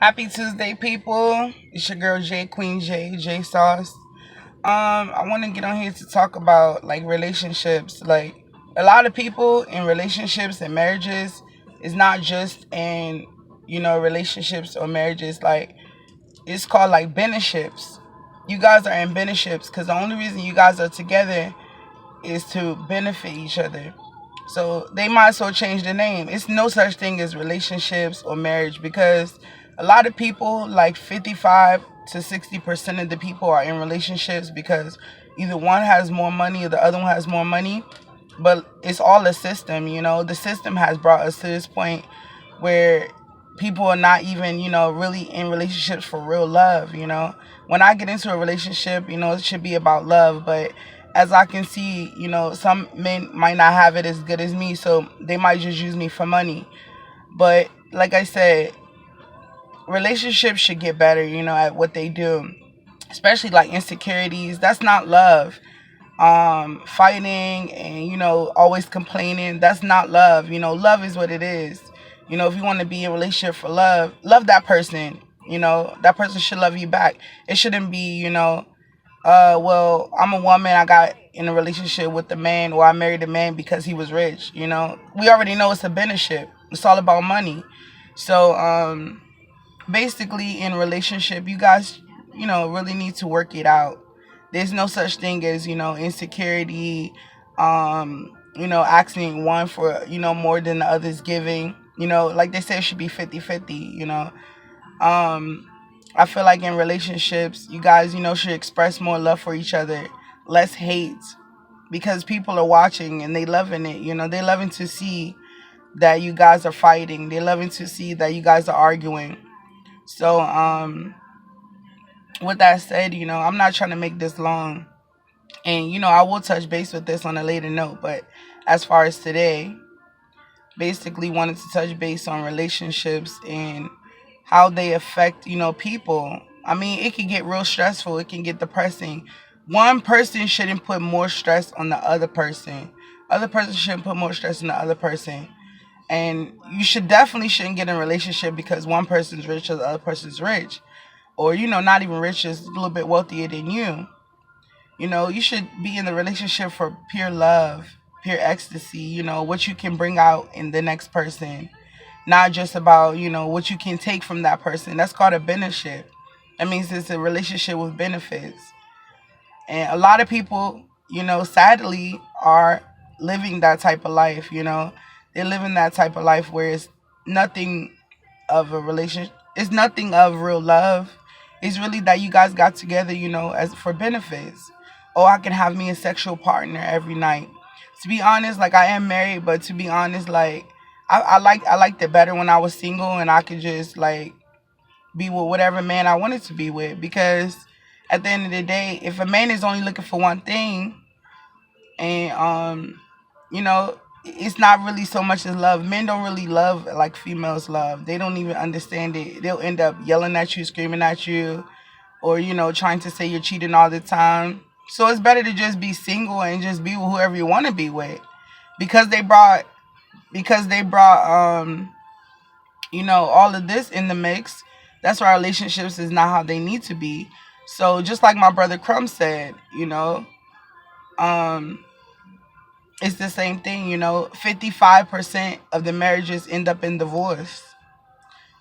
Happy Tuesday, people. It's your girl J Queen J Sauce. I want to get on here to talk about like relationships. Like a lot of people in relationships and marriages is not just in relationships or marriages. Like it's called like benefits. You guys are in benefits because the only reason you guys are together is to benefit each other. So they might as well change the name. It's no such thing as relationships or marriage because a lot of people, like 55 to 60% of the people, are in relationships because either one has more money or the other one has more money. But it's all a system. The system has brought us to this point where people are not even, really in relationships for real love. When I get into a relationship, it should be about love, but as I can see, some men might not have it as good as me, so they might just use me for money. But like I said, relationships should get better, at what they do, especially like insecurities. That's not love. Fighting and always complaining. That's not love. Love is what it is. If you want to be in a relationship for love, love that person. That person should love you back. It shouldn't be, well, I'm a woman. I got in a relationship with a man, or I married a man because he was rich. We already know it's a benefit. It's all about money. So, basically, in relationship, you guys, really need to work it out. There's no such thing as insecurity. Asking one for more than the others giving. Like they say, it should be 50-50. Um, I feel like in relationships, you guys, should express more love for each other, less hate, because people are watching and they loving it. They loving to see that you guys are fighting. They loving to see that you guys are arguing. So, with that said, I'm not trying to make this long, and I will touch base with this on a later note. But as far as today, basically wanted to touch base on relationships and how they affect, people. I mean, it can get real stressful. It can get depressing. One person shouldn't put more stress on the other person. Other person shouldn't put more stress on the other person. And you should definitely shouldn't get in a relationship because one person's rich or the other person's rich. Or, not even rich, is a little bit wealthier than you. You should be in the relationship for pure love, pure ecstasy, what you can bring out in the next person. Not just about, what you can take from that person. That's called a benefit. That means it's a relationship with benefits. And a lot of people, sadly, are living that type of life. They're living that type of life where it's nothing of a relationship. It's nothing of real love. It's really that you guys got together, as for benefits. Oh, I can have me a sexual partner every night. To be honest, like I am married, but to be honest, like I liked it better when I was single and I could just like be with whatever man I wanted to be with. Because at the end of the day, if a man is only looking for one thing, and it's not really so much as love. Men don't really love like females love. They don't even understand it. They'll end up yelling at you, screaming at you, or trying to say you're cheating all the time. So it's better to just be single and just be with whoever you want to be with, because they brought all of this in the mix. That's why relationships is not how they need to be. So just like my brother Crumb said, um it's the same thing. 55% of the marriages end up in divorce.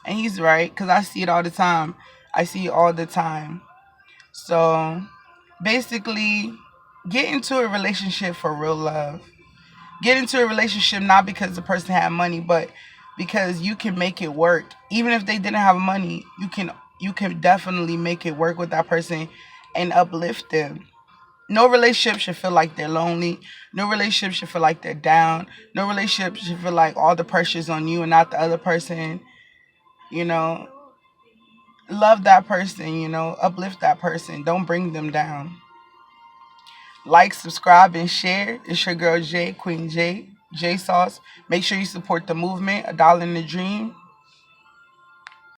And he's right, because I see it all the time. I see it all the time. So basically, get into a relationship for real love. Get into a relationship not because the person had money, but because you can make it work. Even if they didn't have money, you can definitely make it work with that person and uplift them. No relationship should feel like they're lonely. No relationship should feel like they're down. No relationship should feel like all the pressure's on you and not the other person. You know, love that person, uplift that person. Don't bring them down. Like, subscribe, and share. It's your girl J, Queen J Sauce. Make sure you support the movement, A Dollar in the Dream.